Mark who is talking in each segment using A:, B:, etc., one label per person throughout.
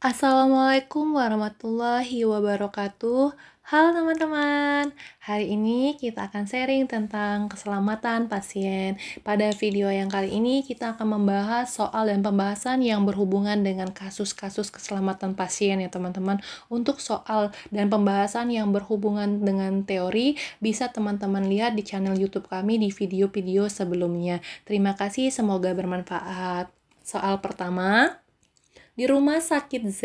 A: Assalamualaikum warahmatullahi wabarakatuh. Halo teman-teman, hari ini kita akan sharing tentang keselamatan pasien. Pada video yang kali ini kita akan membahas soal dan pembahasan yang berhubungan dengan kasus-kasus keselamatan pasien ya teman-teman. Untuk soal dan pembahasan yang berhubungan dengan teori, bisa teman-teman lihat di channel YouTube kami di video-video sebelumnya. Terima kasih, semoga bermanfaat. Soal pertama, di rumah sakit Z,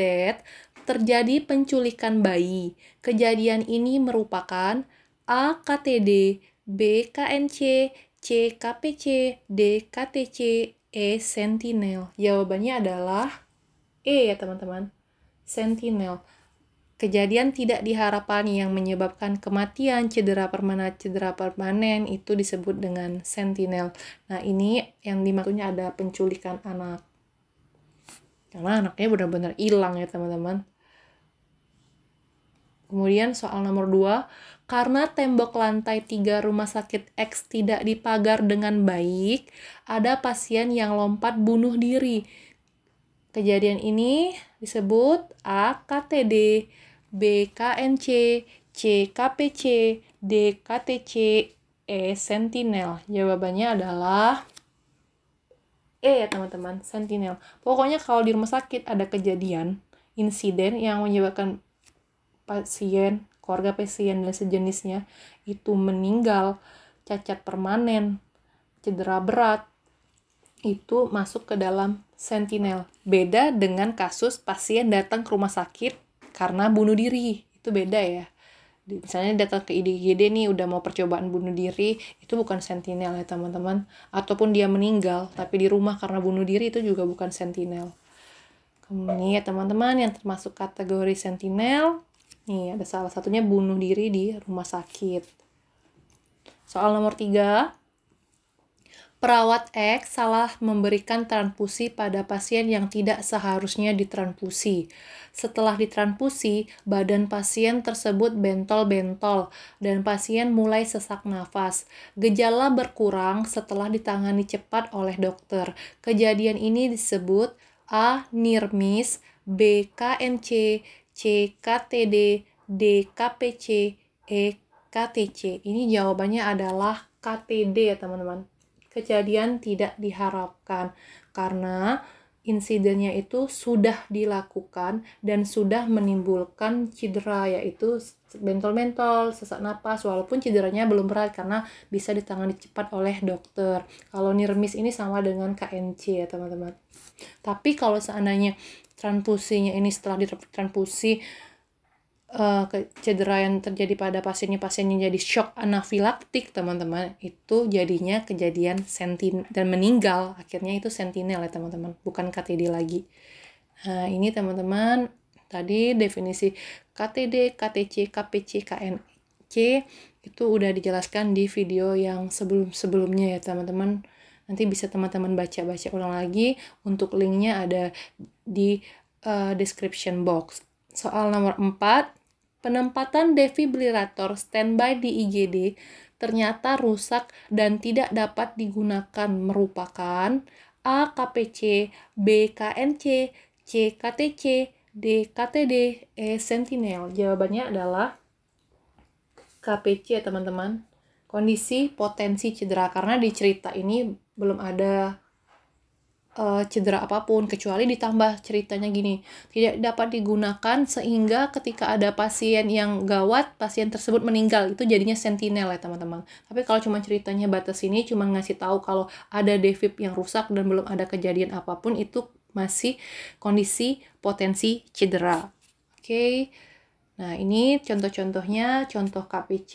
A: terjadi penculikan bayi. Kejadian ini merupakan A. KTD, B. KNC, C. KPC, D. KTC, E. Sentinel. Jawabannya adalah E ya teman-teman. Sentinel. Kejadian tidak diharapkan yang menyebabkan kematian, cedera permanen itu disebut dengan sentinel. Nah, ini yang dimaksudnya ada penculikan anak. Karena anaknya benar-benar hilang ya teman-teman. Kemudian soal nomor 2, karena tembok lantai 3 rumah sakit X tidak dipagar dengan baik, ada pasien yang lompat bunuh diri. Kejadian ini disebut A. KTD, B. KNC, C. KPC, D. KTC, E. Sentinel. Jawabannya adalah E ya teman-teman, sentinel. Pokoknya kalau di rumah sakit ada kejadian, insiden yang menyebabkan pasien, keluarga pasien dan sejenisnya itu meninggal, cacat permanen, cedera berat, itu masuk ke dalam sentinel. Beda dengan kasus pasien datang ke rumah sakit karena bunuh diri. Itu beda ya. Misalnya datang ke IGD nih udah mau percobaan bunuh diri, itu bukan sentinel ya teman-teman. Ataupun dia meninggal tapi di rumah karena bunuh diri, itu juga bukan sentinel. Kemudian ya teman-teman, yang termasuk kategori sentinel, nih ada salah satunya bunuh diri di rumah sakit. Soal nomor 3, perawat X salah memberikan transfusi pada pasien yang tidak seharusnya ditransfusi. Setelah ditransfusi, badan pasien tersebut bentol-bentol dan pasien mulai sesak nafas. Gejala berkurang setelah ditangani cepat oleh dokter. Kejadian ini disebut A. Near miss, B. KNC, C. KTD, D. KPC, E. KTC. Ini jawabannya adalah KTD ya teman-teman. Kejadian tidak diharapkan karena insidennya itu sudah dilakukan dan sudah menimbulkan cedera, yaitu bentol-bentol, sesak napas, walaupun cederanya belum berat karena bisa ditangani cepat oleh dokter. Kalau near miss ini sama dengan KNC ya teman-teman. Tapi kalau seandainya transfusinya ini setelah ditransfusi cedera yang terjadi pada pasiennya jadi shock anafilaktik teman-teman, itu jadinya kejadian dan meninggal, akhirnya itu sentinel ya teman-teman, bukan KTD lagi. Nah ini teman-teman tadi definisi KTD, KTC, KPC, KNC itu udah dijelaskan di video yang sebelumnya ya teman-teman. Nanti bisa teman-teman baca-baca ulang lagi, untuk linknya ada di description box. Soal nomor 4, penempatan defibrilator standby di IGD ternyata rusak dan tidak dapat digunakan, merupakan A. KPC, B. KNC, C. KTC, D. KTD, E. Sentinel. Jawabannya adalah KPC ya teman-teman. Kondisi potensi cedera, karena di cerita ini belum ada cedera apapun, kecuali ditambah ceritanya gini, tidak dapat digunakan sehingga ketika ada pasien yang gawat, pasien tersebut meninggal, itu jadinya sentinel ya teman-teman. Tapi kalau cuma ceritanya batas ini, cuma ngasih tahu kalau ada defib yang rusak dan belum ada kejadian apapun, itu masih kondisi potensi cedera. Oke. Nah, ini contoh-contohnya, contoh KPC,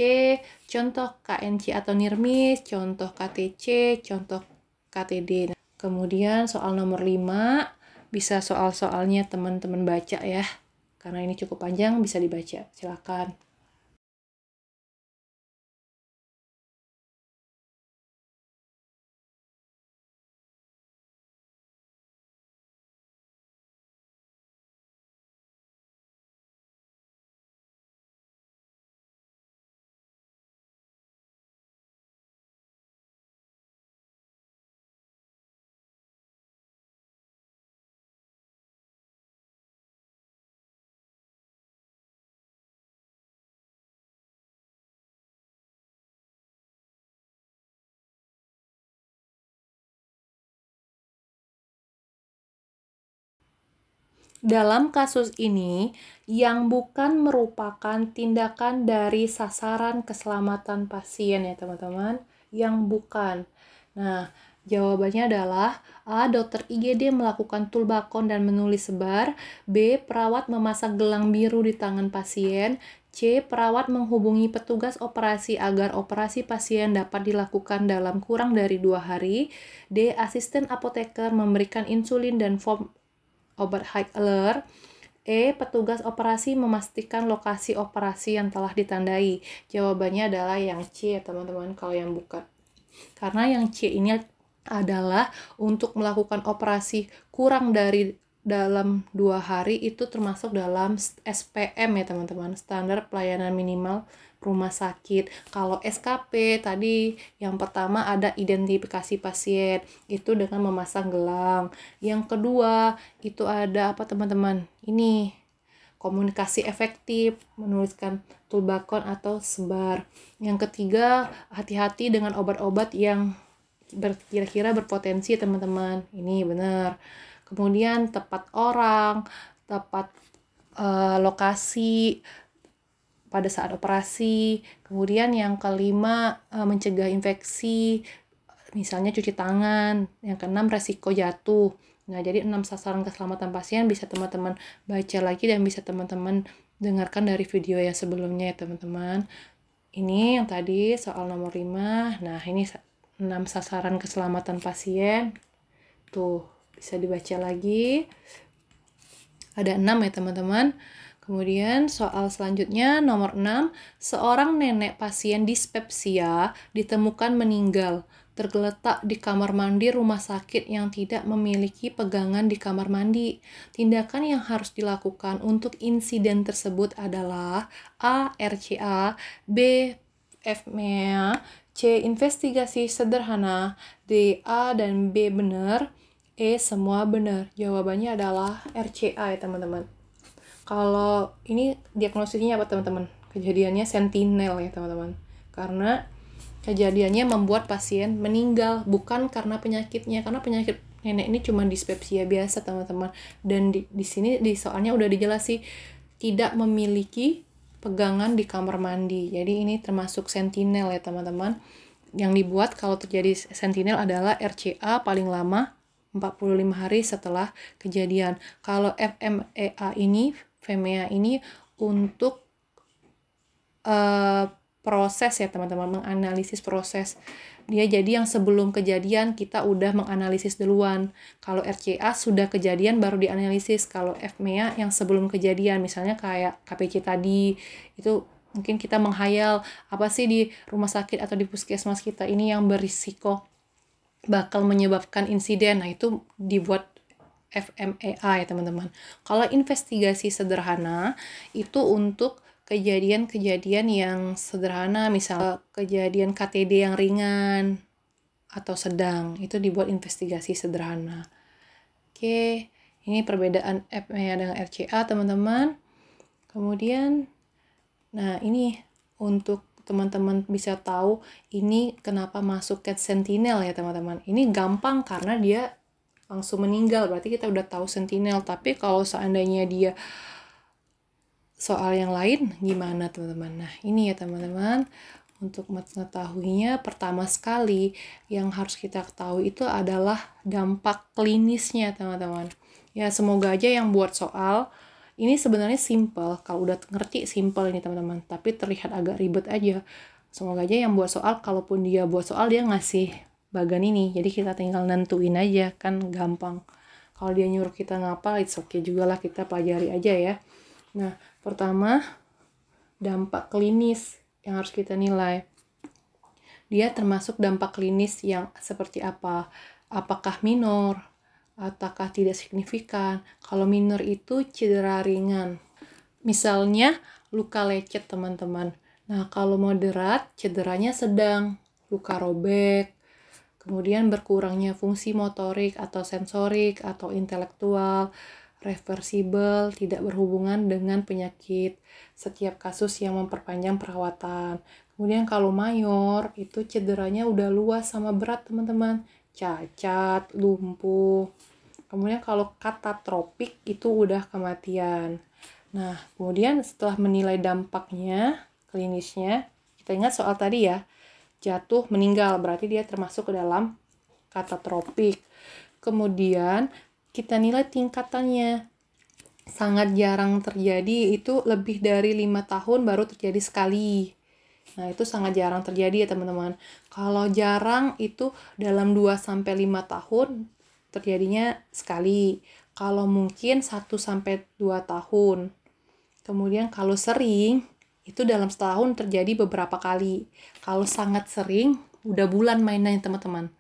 A: contoh KNC atau near miss, contoh KTC, contoh KTD. Kemudian soal nomor 5, bisa soal-soalnya teman-teman baca ya. Karena ini cukup panjang, bisa dibaca. Silakan. Dalam kasus ini, yang bukan merupakan tindakan dari sasaran keselamatan pasien ya teman-teman, yang bukan. Nah, jawabannya adalah A. Dokter IGD melakukan tulbakon dan menulis sebar. B. Perawat memasang gelang biru di tangan pasien. C. Perawat menghubungi petugas operasi agar operasi pasien dapat dilakukan dalam kurang dari 2 hari. D. Asisten apoteker memberikan insulin dan form obat high alert. E. Petugas operasi memastikan lokasi operasi yang telah ditandai. Jawabannya adalah yang C ya teman-teman, kalau yang bukan. Karena yang C ini adalah untuk melakukan operasi kurang dari dalam 2 hari, itu termasuk dalam SPM ya teman-teman, standar pelayanan minimal rumah sakit. Kalau SKP tadi yang pertama ada identifikasi pasien, itu dengan memasang gelang. Yang kedua itu ada apa teman-teman? Ini komunikasi efektif, menuliskan tulbakon atau sebar. Yang ketiga, hati-hati dengan obat-obat yang kira-kira berpotensi teman-teman. Ini benar. Kemudian tepat orang, tepat lokasi pada saat operasi. Kemudian yang kelima, mencegah infeksi, misalnya cuci tangan. Yang keenam, resiko jatuh. Nah, jadi 6 sasaran keselamatan pasien bisa teman-teman baca lagi dan bisa teman-teman dengarkan dari video yang sebelumnya ya teman-teman. Ini yang tadi soal nomor 5. Nah, ini 6 sasaran keselamatan pasien. Tuh, bisa dibaca lagi. Ada 6 ya teman-teman. Kemudian soal selanjutnya nomor 6, seorang nenek pasien dispepsia ditemukan meninggal tergeletak di kamar mandi rumah sakit yang tidak memiliki pegangan di kamar mandi. Tindakan yang harus dilakukan untuk insiden tersebut adalah A. RCA, B. FMEA, C. Investigasi sederhana, D. A dan B benar, E. Semua benar. Jawabannya adalah RCA ya teman-teman. Kalau ini diagnosisnya apa teman-teman? Kejadiannya sentinel ya teman-teman. Karena kejadiannya membuat pasien meninggal, bukan karena penyakitnya. Karena penyakit nenek ini cuma dispepsia biasa teman-teman. Dan di sini di soalnya udah dijelasin tidak memiliki pegangan di kamar mandi. Jadi ini termasuk sentinel ya teman-teman. Yang dibuat kalau terjadi sentinel adalah RCA paling lama 45 hari setelah kejadian. Kalau FMEA ini untuk proses ya teman-teman, menganalisis proses. Dia jadi yang sebelum kejadian kita udah menganalisis duluan. Kalau RCA sudah kejadian baru dianalisis. Kalau FMEA yang sebelum kejadian, misalnya kayak KPC tadi, itu mungkin kita menghayal apa sih di rumah sakit atau di puskesmas kita ini yang berisiko bakal menyebabkan insiden. Nah, itu dibuat FMEA ya teman-teman. Kalau investigasi sederhana itu untuk kejadian-kejadian yang sederhana, misal kejadian KTD yang ringan atau sedang, itu dibuat investigasi sederhana. Oke, ini perbedaan FMEA dengan RCA teman-teman. Kemudian, nah ini untuk teman-teman bisa tahu ini kenapa masuk ke sentinel ya teman-teman. Ini gampang karena dia langsung meninggal, berarti kita udah tahu sentinel. Tapi kalau seandainya dia soal yang lain gimana teman-teman? Nah ini ya teman-teman, untuk mengetahuinya pertama sekali yang harus kita ketahui itu adalah dampak klinisnya teman-teman. Ya semoga aja yang buat soal ini sebenarnya simple, kalau udah ngerti simple ini teman-teman, tapi terlihat agak ribet aja. Semoga aja yang buat soal, kalaupun dia buat soal dia ngasih bagan ini, jadi kita tinggal nentuin aja, kan gampang. Kalau dia nyuruh kita ngapal, it's okay juga lah, kita pelajari aja ya. Nah, pertama, dampak klinis yang harus kita nilai. Dia termasuk dampak klinis yang seperti apa? Apakah minor? Ataukah tidak signifikan? Kalau minor itu cedera ringan. Misalnya, luka lecet teman-teman. Nah, kalau moderat, cederanya sedang. Luka robek, kemudian berkurangnya fungsi motorik atau sensorik atau intelektual, reversibel, tidak berhubungan dengan penyakit, setiap kasus yang memperpanjang perawatan. Kemudian kalau mayor, itu cederanya udah luas sama berat teman-teman, cacat, lumpuh, Kemudian kalau katatropik itu udah kematian. Nah, kemudian setelah menilai dampaknya, klinisnya, kita ingat soal tadi ya, jatuh meninggal, berarti dia termasuk ke dalam katatropik. Kemudian kita nilai tingkatannya. Sangat jarang terjadi, itu lebih dari 5 tahun baru terjadi sekali. Nah, itu sangat jarang terjadi ya teman-teman. Kalau jarang itu dalam 2-5 tahun terjadinya sekali. Kalau mungkin 1-2 tahun. Kemudian kalau sering, itu dalam setahun terjadi beberapa kali. Kalau sangat sering, udah bulan mainannya teman-teman.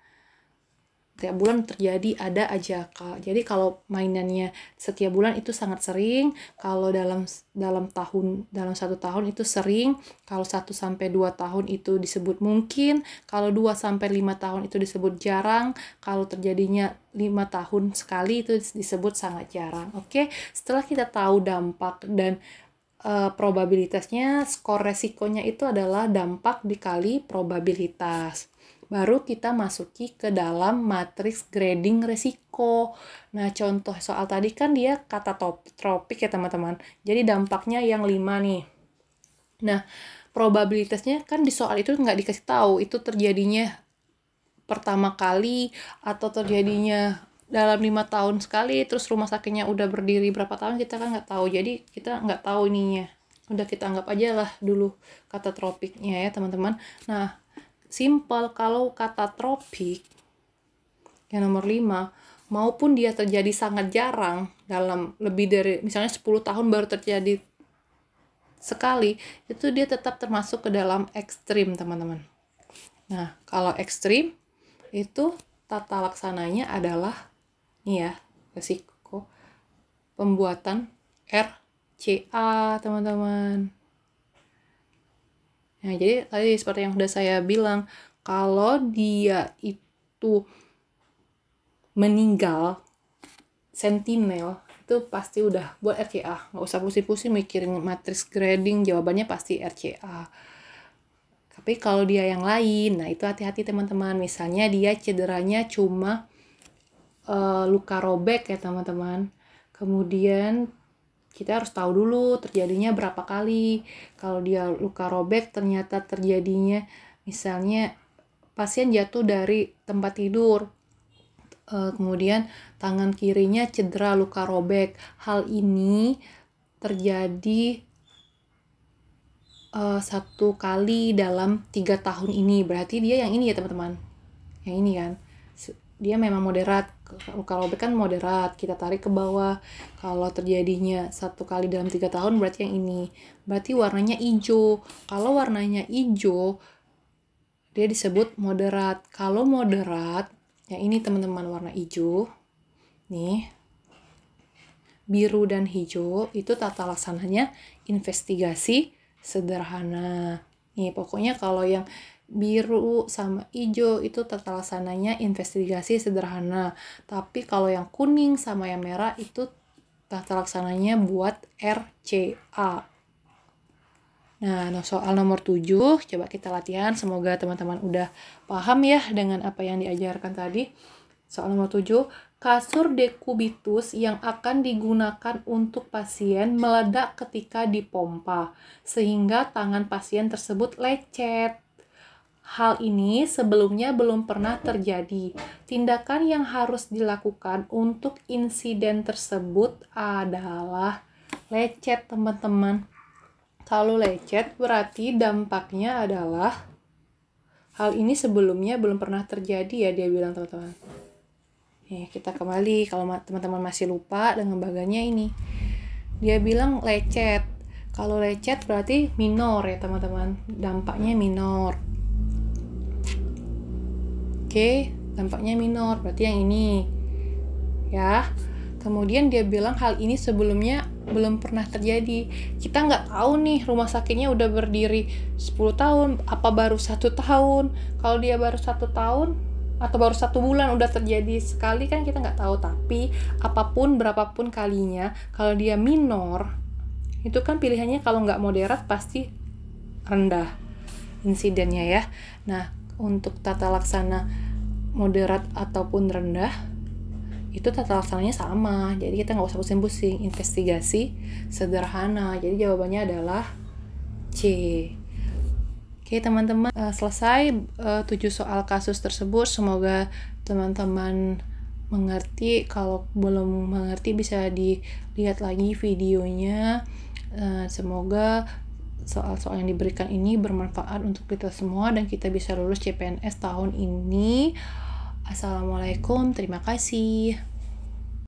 A: Setiap bulan terjadi ada aja, Kak. Jadi kalau mainannya setiap bulan itu sangat sering, kalau dalam satu tahun itu sering, kalau 1-2 tahun itu disebut mungkin, kalau 2-5 tahun itu disebut jarang, kalau terjadinya 5 tahun sekali itu disebut sangat jarang. Oke, setelah kita tahu dampak dan probabilitasnya, skor resikonya itu adalah dampak dikali probabilitas. Baru kita masuki ke dalam matriks grading resiko. Nah, contoh soal tadi kan dia katatropik ya teman-teman. Jadi dampaknya yang 5 nih. Nah, probabilitasnya kan di soal itu nggak dikasih tahu itu terjadinya pertama kali atau terjadinya dalam 5 tahun sekali, terus rumah sakitnya udah berdiri berapa tahun, kita kan nggak tahu. Jadi kita nggak tahu ininya. Udah kita anggap aja lah dulu katatropiknya ya teman-teman. Nah, simple, kalau katatropik yang nomor 5, maupun dia terjadi sangat jarang, dalam lebih dari misalnya 10 tahun baru terjadi sekali, itu dia tetap termasuk ke dalam ekstrim teman-teman. Nah, kalau ekstrim itu tata laksananya adalah nih ya, resiko pembuatan RCA teman-teman. Nah, jadi tadi seperti yang sudah saya bilang, kalau dia itu meninggal, sentinel, itu pasti udah buat RCA. Nggak usah pusing-pusing mikirin matriks grading, jawabannya pasti RCA. Tapi kalau dia yang lain, nah itu hati-hati teman-teman. Misalnya dia cederanya cuma luka robek ya teman-teman. Kemudian kita harus tahu dulu terjadinya berapa kali. Kalau dia luka robek ternyata terjadinya misalnya pasien jatuh dari tempat tidur, kemudian tangan kirinya cedera luka robek. Hal ini terjadi 1 kali dalam 3 tahun ini. Berarti dia yang ini ya teman-teman. Yang ini kan. Dia memang moderat, luka robek kan moderat, kita tarik ke bawah. Kalau terjadinya 1 kali dalam 3 tahun berarti yang ini, berarti warnanya hijau. Kalau warnanya hijau dia disebut moderat. Kalau moderat, yang ini teman-teman warna hijau nih, biru dan hijau itu tata laksananya investigasi sederhana. Nih pokoknya kalau yang biru sama hijau itu tata laksananya investigasi sederhana. Tapi kalau yang kuning sama yang merah itu tata laksananya buat RCA. Nah, soal nomor 7, coba kita latihan. Semoga teman-teman udah paham ya dengan apa yang diajarkan tadi. Soal nomor 7, kasur dekubitus yang akan digunakan untuk pasien meledak ketika dipompa, sehingga tangan pasien tersebut lecet. Hal ini sebelumnya belum pernah terjadi. Tindakan yang harus dilakukan untuk insiden tersebut adalah lecet, teman-teman. Kalau lecet berarti dampaknya adalah hal ini sebelumnya belum pernah terjadi ya, dia bilang teman-teman. Nih, kita kembali kalau teman-teman masih lupa dengan bagiannya ini. Dia bilang lecet. Kalau lecet berarti minor ya teman-teman. Dampaknya minor. Oke, dampaknya minor, berarti yang ini ya. Kemudian dia bilang hal ini sebelumnya belum pernah terjadi. Kita nggak tahu nih rumah sakitnya udah berdiri 10 tahun, apa baru 1 tahun. Kalau dia baru 1 tahun atau baru 1 bulan udah terjadi sekali kan kita nggak tahu. Tapi apapun berapapun kalinya, kalau dia minor, itu kan pilihannya kalau nggak moderat pasti rendah insidennya ya. Nah, untuk tata laksana moderat ataupun rendah, itu tata laksananya sama. Jadi kita nggak usah pusing-pusing, investigasi sederhana. Jadi jawabannya adalah C. Oke teman-teman, selesai 7 soal kasus tersebut. Semoga teman-teman mengerti. Kalau belum mengerti bisa dilihat lagi videonya. Semoga soal-soal yang diberikan ini bermanfaat untuk kita semua dan kita bisa lulus CPNS tahun ini. Assalamualaikum, terima kasih.